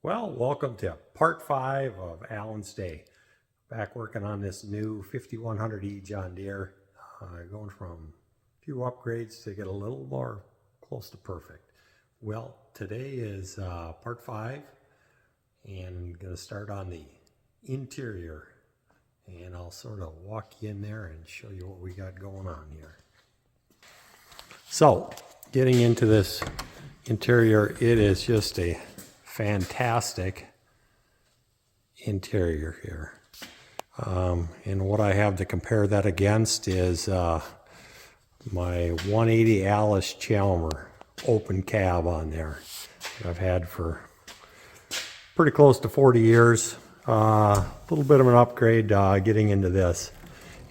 Well, welcome to part 5 of Alan's Day. Back working on this new 5100E John Deere, going from a few upgrades to get a little more close to perfect. Well, today is part 5, and I'm going to start on the interior, and I'll sort of walk you in there and show you what we got going on here. So, getting into this interior, it is just a fantastic interior here. And what I have to compare that against is my 180 Alice Chalmer open cab on there that I've had for pretty close to 40 years. A little bit of an upgrade getting into this.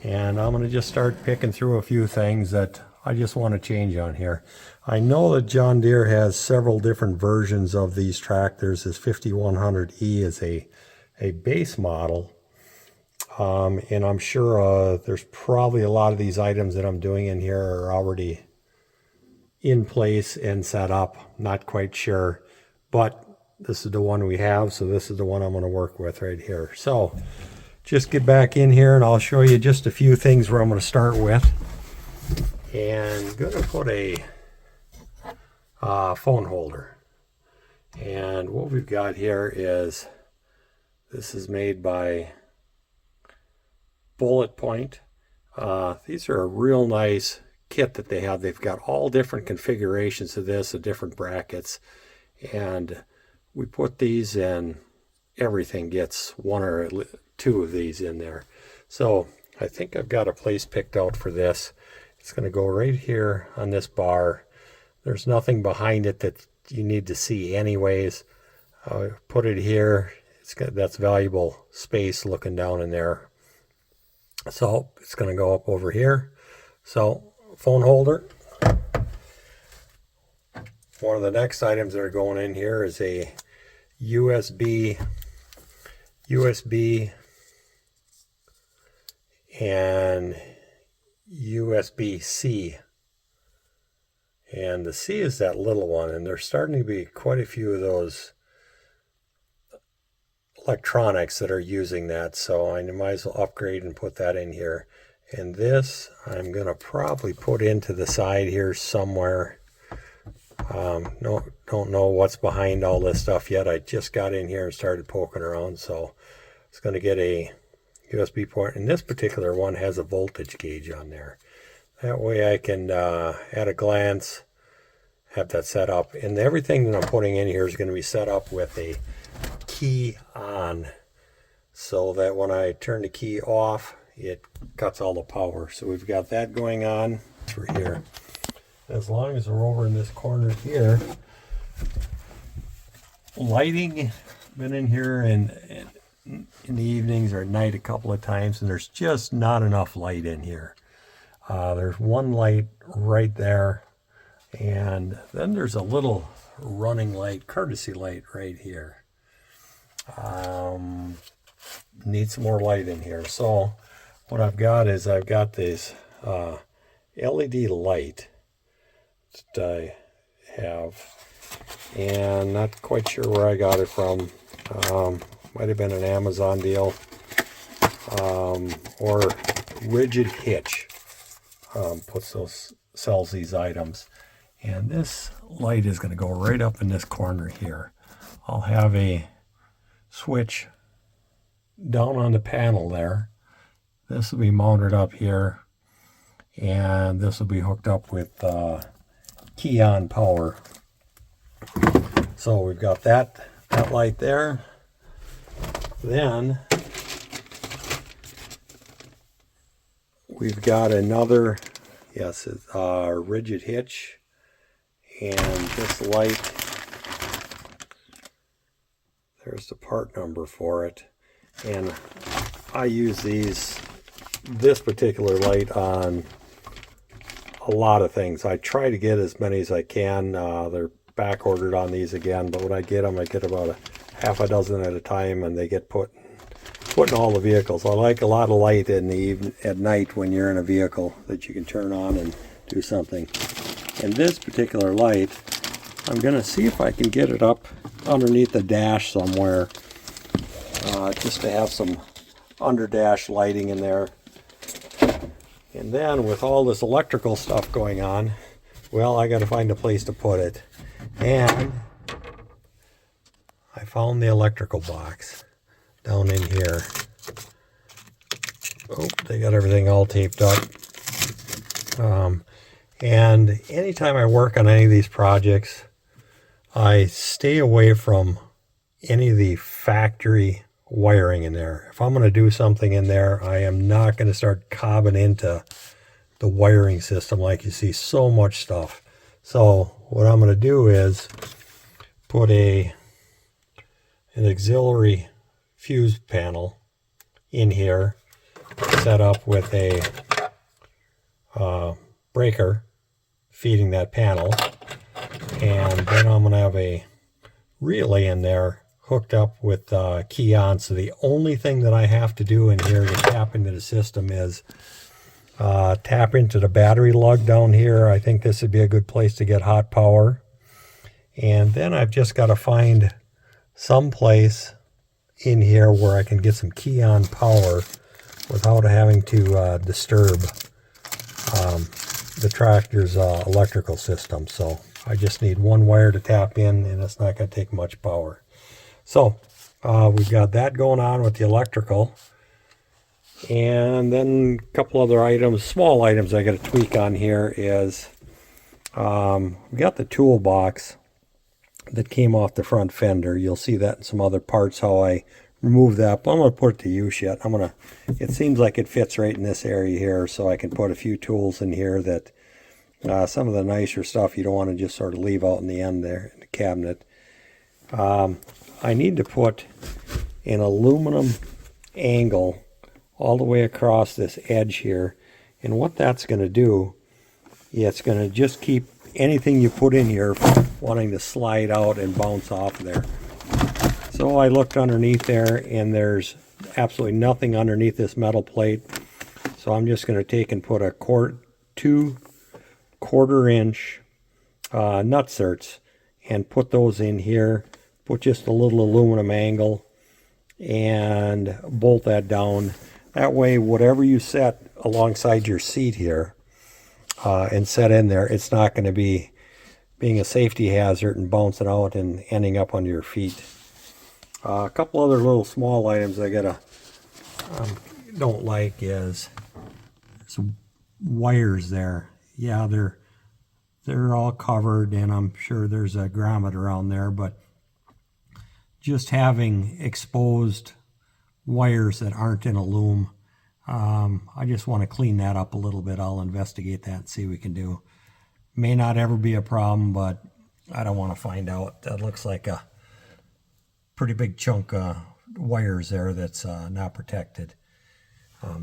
And I'm going to just start picking through a few things that I just want to change on here. I know that John Deere has several different versions of these tractors. This 5100E is a base model. And I'm sure there's probably a lot of these items that I'm doing in here are already in place and set up. Not quite sure. But this is the one we have, so this is the one I'm going to work with right here. So just get back in here and I'll show you just a few things where I'm going to start with. And I'm going to put a phone holder. And what we've got here is, this is made by Bullet Point. These are a real nice kit that they have. They've got all different configurations of this, of different brackets. And we put these in, everything gets one or two of these in there. So I think I've got a place picked out for this. It's going to go right here on this bar. There's nothing behind it that you need to see anyways. I'll put it here. That's valuable space looking down in there. So it's going to go up over here. So phone holder. One of the next items that are going in here is a USB and USB-C. And the C is that little one, and there's starting to be quite a few of those electronics that are using that, so I might as well upgrade and put that in here. And this I'm going to probably put into the side here somewhere. Don't know what's behind all this stuff yet. I just got in here and started poking around, so it's going to get a USB port, and this particular one has a voltage gauge on there. That way I can, at a glance, have that set up. And everything that I'm putting in here is going to be set up with a key on, so that when I turn the key off, it cuts all the power. So we've got that going on for here. As long as we're over in this corner here, lighting, been in here and in the evenings or at night a couple of times, and there's just not enough light in here. There's one light right there, and then there's a little running light, courtesy light right here. Need some more light in here. So what I've got is I've got this LED light that I have, and not quite sure where I got it from. Might have been an Amazon deal, or Rigid Hitch sells these items. And this light is going to go right up in this corner here. I'll have a switch down on the panel there. This will be mounted up here, and this will be hooked up with key on power. So we've got that light there. Then we've got another, yes, Rigid Hitch, and this light, there's the part number for it. And I use this particular light on a lot of things. I try to get as many as I can. They're back ordered on these again, but when I get them, I get about a half a dozen at a time, and they get put in all the vehicles. I like a lot of light in the evening, at night, when you're in a vehicle that you can turn on and do something. And this particular light, I'm going to see if I can get it up underneath the dash somewhere, just to have some under dash lighting in there. And then with all this electrical stuff going on, well, I got to find a place to put it. And I found the electrical box down in here. Oh, they got everything all taped up. And anytime I work on any of these projects, I stay away from any of the factory wiring in there. If I'm going to do something in there, I am not going to start cobbing into the wiring system like you see so much stuff. So what I'm going to do is put an auxiliary fuse panel in here, set up with a breaker feeding that panel, and then I'm going to have a relay in there hooked up with key on. So the only thing that I have to do in here to tap into the system is tap into the battery lug down here. I think this would be a good place to get hot power. And then I've just got to find some place in here where I can get some key on power without having to disturb the tractor's electrical system. So I just need one wire to tap in, and it's not going to take much power. So we've got that going on with the electrical. And then a couple other items, small items I got to tweak on here is we got the toolbox that came off the front fender. You'll see that in some other parts, how I remove that, but I'm going to put it to use yet. It seems like it fits right in this area here, so I can put a few tools in here that some of the nicer stuff you don't want to just sort of leave out in the end there in the cabinet. I need to put an aluminum angle all the way across this edge here, and what that's going to do, it's going to just keep anything you put in here from wanting to slide out and bounce off there. So I looked underneath there, and there's absolutely nothing underneath this metal plate. So I'm just going to take and put two 1/4 inch nut certs and put those in here. Put just a little aluminum angle and bolt that down. That way, whatever you set alongside your seat here and set in there, it's not going to be being a safety hazard and bouncing out and ending up under your feet. A couple other little small items I don't like is some wires there. Yeah, they're all covered, and I'm sure there's a grommet around there, but just having exposed wires that aren't in a loom, I just want to clean that up a little bit. I'll investigate that and see what we can do. May not ever be a problem, but I don't want to find out. That looks like a pretty big chunk of wires there that's not protected.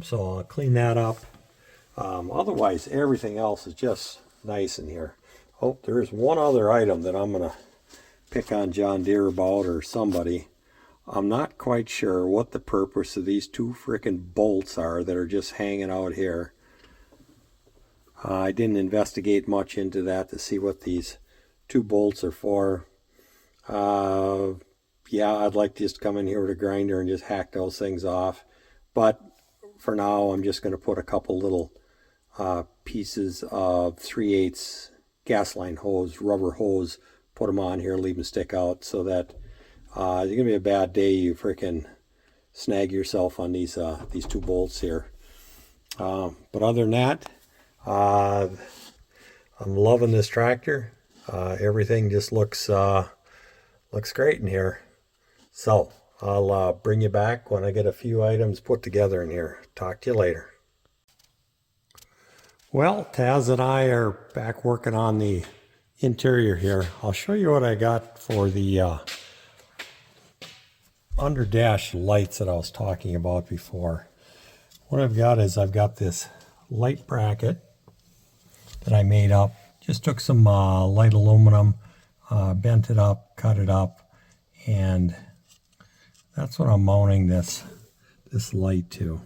So I'll clean that up. Otherwise, everything else is just nice in here. Oh, there's one other item that I'm going to pick on John Deere about, or somebody. I'm not quite sure what the purpose of these two frickin' bolts are that are just hanging out here. I didn't investigate much into that to see what these two bolts are for. Yeah, I'd like to just come in here with a grinder and just hack those things off. But for now, I'm just going to put a couple little pieces of 3/8 gas line hose, rubber hose, put them on here, leave them stick out, so that it's going to be a bad day you freaking snag yourself on these two bolts here. But other than that, I'm loving this tractor. Everything just looks great in here. So I'll bring you back when I get a few items put together in here. Talk to you later. Well, Taz and I are back working on the interior here. I'll show you what I got for the under dash lights that I was talking about before. What I've got is I've got this light bracket that I made up. Just took some light aluminum, bent it up, cut it up, and that's what I'm mounting this light to.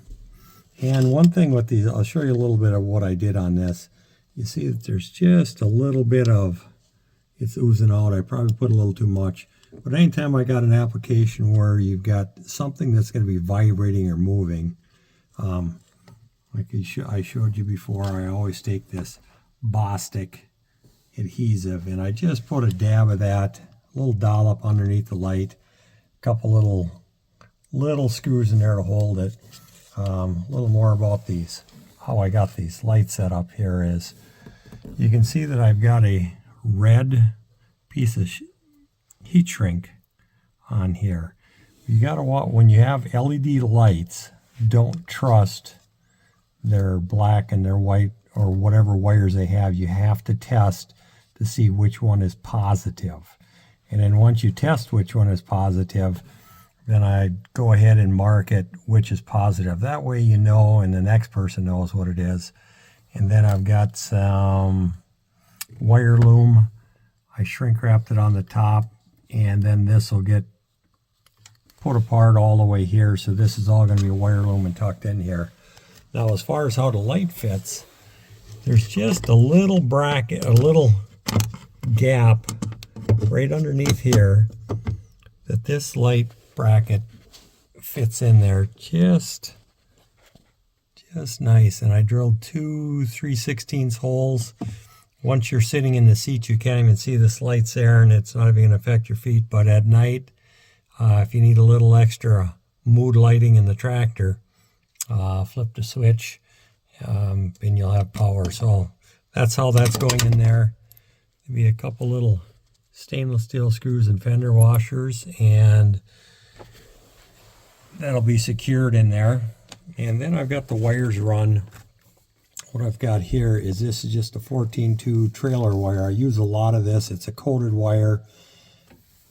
And one thing with these, I'll show you a little bit of what I did on this. You see that there's just a little bit of it's oozing out. I probably put a little too much. But anytime I got an application where you've got something that's going to be vibrating or moving, like I showed you before, I always take this Bostic adhesive, and I just put a dab of that, a little dollop underneath the light, a couple little screws in there to hold it. A little more about these, how I got these lights set up here is, you can see that I've got a red piece of heat shrink on here. You gotta when you have LED lights, don't trust their black and their white or whatever wires they have. You have to test to see which one is positive. And then once you test which one is positive, then I go ahead and mark it which is positive. That way you know, and the next person knows what it is. And then I've got some wire loom. I shrink wrapped it on the top, and then this will get put apart all the way here. So this is all going to be wire loom and tucked in here. Now, as far as how the light fits, there's just a little bracket, a little gap right underneath here that this light bracket fits in there just nice. And I drilled 2 3/16 holes. Once you're sitting in the seat, you can't even see this light's there, and it's not even going to affect your feet. But at night, if you need a little extra mood lighting in the tractor, flip the switch, and you'll have power. So that's how that's going in there. Maybe a couple little stainless steel screws and fender washers, and that'll be secured in there. And then I've got the wires run. What I've got here is, this is just a 14-2 trailer wire. I use a lot of this. It's a coated wire.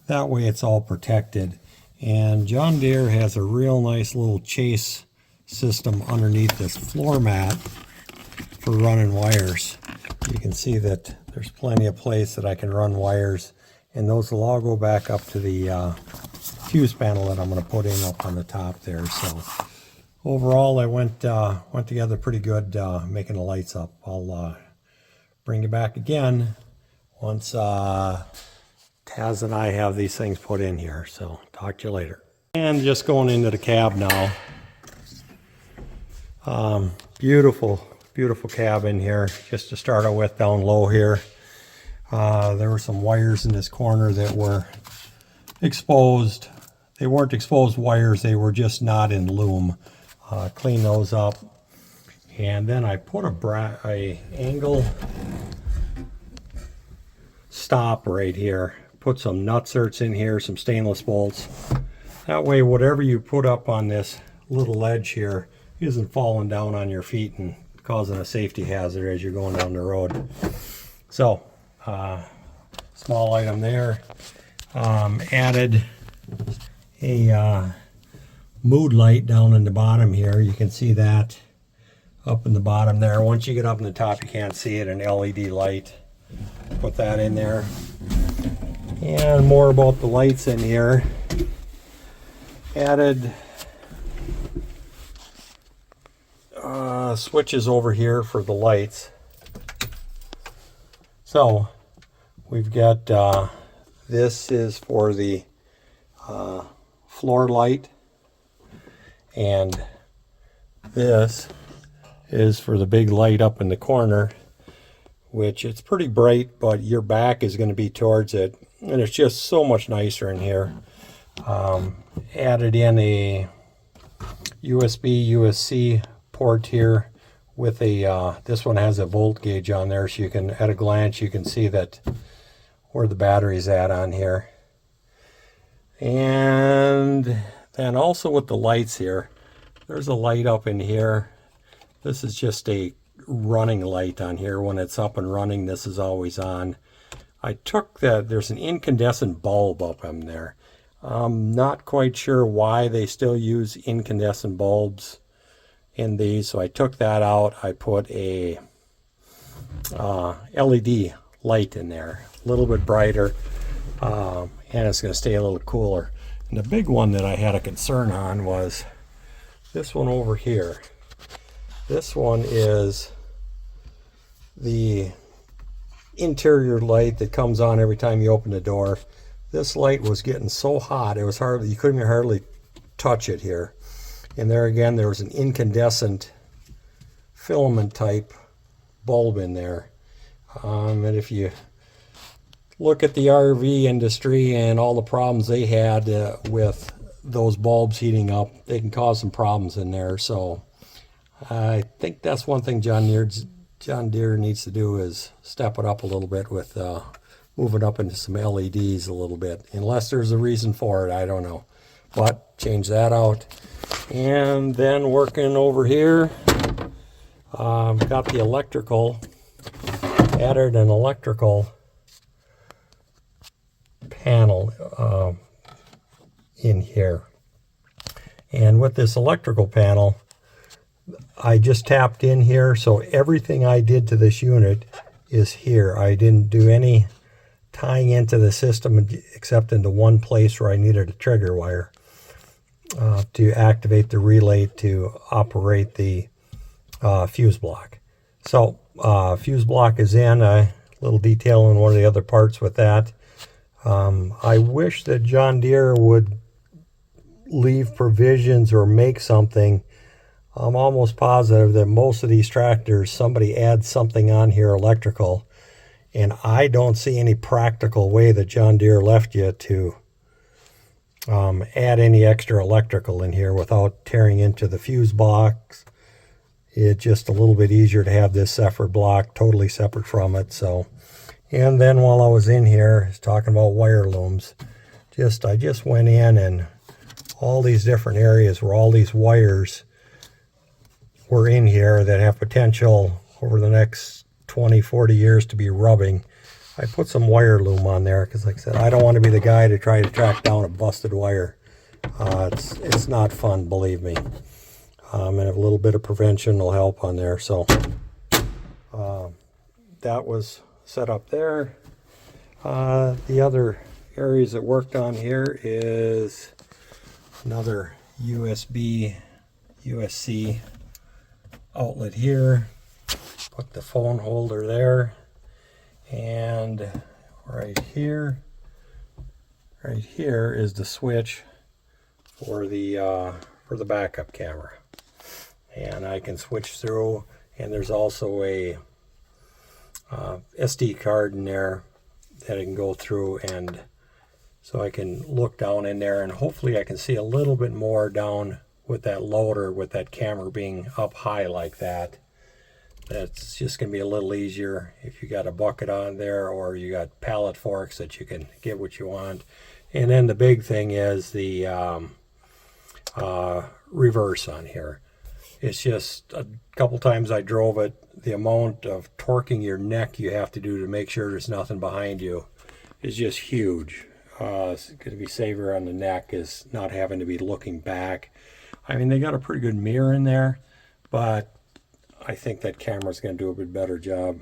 That way it's all protected. And John Deere has a real nice little chase system underneath this floor mat for running wires. You can see that there's plenty of place that I can run wires, and those will all go back up to the fuse panel that I'm going to put in up on the top there. So overall, I went together pretty good making the lights up. I'll bring you back again once Taz and I have these things put in here. So talk to you later. And just going into the cab now. Beautiful cab in here. Just to start out with, down low here, there were some wires in this corner that were exposed. They weren't exposed wires, they were just not in loom. Clean those up, and then I put a angle stop right here. Put some nutserts in here, some stainless bolts. That way, whatever you put up on this little ledge here isn't falling down on your feet and causing a safety hazard as you're going down the road. So, small item there. Added a mood light down in the bottom here. You can see that up in the bottom there. Once you get up in the top, you can't see it. An LED light. Put that in there. And more about the lights in here. Added switches over here for the lights. So we've got this is for the floor light, and this is for the big light up in the corner, which it's pretty bright, but your back is going to be towards it, and it's just so much nicer in here. Added in a USB-C port here with a this one has a volt gauge on there, so you can, at a glance, you can see that where the battery's at on here. And then also with the lights here, there's a light up in here. This is just a running light on here. When it's up and running, this is always on. I took that, there's an incandescent bulb up in there. I'm not quite sure why they still use incandescent bulbs in these, so I took that out. I put a LED light in there, a little bit brighter, and it's going to stay a little cooler. And the big one that I had a concern on was this one over here. This one is the interior light that comes on every time you open the door. This light was getting so hot, it was hardly, you couldn't hardly touch it here. And there again, there was an incandescent filament type bulb in there. And if you look at the RV industry and all the problems they had with those bulbs heating up, they can cause some problems in there. So I think that's one thing John Deere needs to do, is step it up a little bit with moving up into some LEDs a little bit. Unless there's a reason for it, I don't know. But change that out. And then working over here, got the electrical, added an electrical panel in here. And with this electrical panel, I just tapped in here, so everything I did to this unit is here. I didn't do any tying into the system except into one place where I needed a trigger wire to activate the relay to operate the fuse block. So fuse block is in. A little detail on one of the other parts with that. I wish that John Deere would leave provisions or make something. I'm almost positive that most of these tractors, somebody adds something on here electrical, and I don't see any practical way that John Deere left you to add any extra electrical in here without tearing into the fuse box. It's just a little bit easier to have this separate block totally separate from it. So, and then while I was in here, I was talking about wire looms. I just went in, and all these different areas where all these wires were in here that have potential over the next 20-40 years to be rubbing, I put some wire loom on there because, like I said, I don't want to be the guy to try to track down a busted wire. It's not fun, believe me. And a little bit of prevention will help on there. So that was set up there. The other areas that worked on here is another USB, USB-C outlet here. Put the phone holder there, and right here is the switch for the backup camera, and I can switch through. And there's also a SD card in there that I can go through, and so I can look down in there, and hopefully I can see a little bit more down with that loader, with that camera being up high like that. That's just going to be a little easier if you got a bucket on there, or you got pallet forks that you can get what you want. And then the big thing is the reverse on here. It's just a couple times I drove it, the amount of torquing your neck you have to do to make sure there's nothing behind you is just huge. It's going to be safer on the neck is not having to be looking back. I mean, they got a pretty good mirror in there, but I think that camera's going to do a bit better job.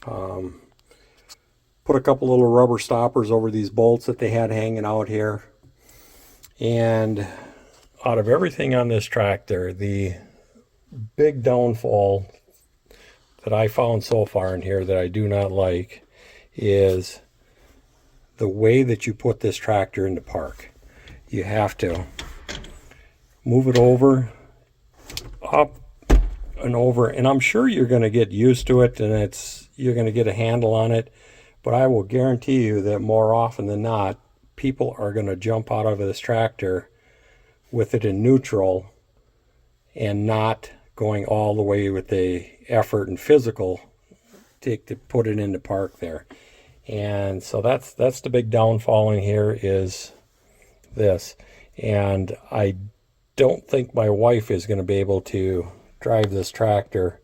Put a couple little rubber stoppers over these bolts that they had hanging out here. And out of everything on this tractor, the big downfall that I found so far in here that I do not like is the way that you put this tractor into park. You have to move it over, up and over, and I'm sure you're going to get used to it, and you're going to get a handle on it. But I will guarantee you that more often than not, people are going to jump out of this tractor with it in neutral and not going all the way with the effort and physical to put it into park there. And so that's the big downfall in here is this. And I don't think my wife is going to be able to drive this tractor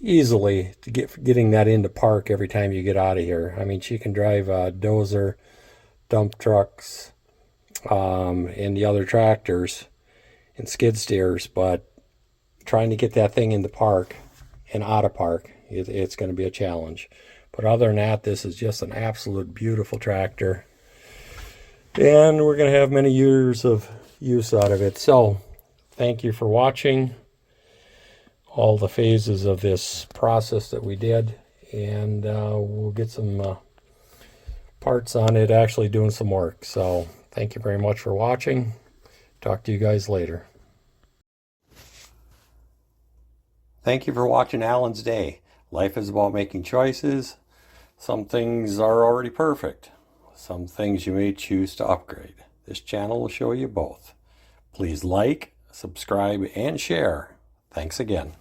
easily to getting that into park every time you get out of here. I mean, she can drive a dozer, dump trucks, and the other tractors and skid steers, but trying to get that thing into park and out of park, it's going to be a challenge. But other than that, this is just an absolute beautiful tractor, and we're going to have many years of use out of it. So thank you for watching all the phases of this process that we did, and we'll get some parts on it actually doing some work. So thank you very much for watching. Talk to you guys later. Thank you for watching Alan's Day. Life is about making choices. Some things are already perfect. Some things you may choose to upgrade. This channel will show you both. Please like, subscribe, and share. Thanks again.